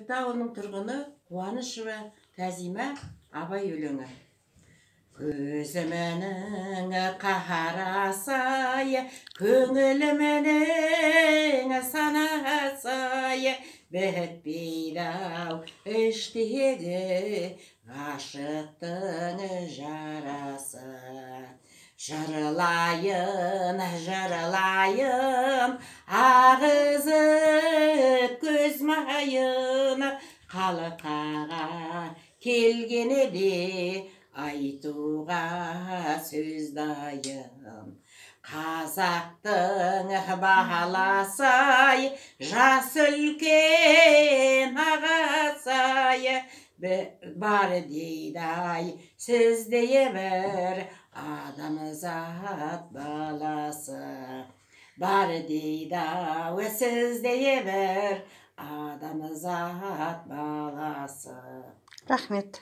Тауының тұрғыны Қуанышева Тәзима абай өлеңі. Көзімнің қарасай, көңілімнің санасай, бітпейді-ау іштегі ғашықтың жарасы. Жырлайын, жырлайын, ағызып көз майын, қалқаға келгені де айтуға сөз дайын. Қазақтың баласай, жас үлкен ағасай, бар дейді-ай сізде бір адамзат баласы. Бар дейді-ау сізде бір адамзат баласы. Рахмет.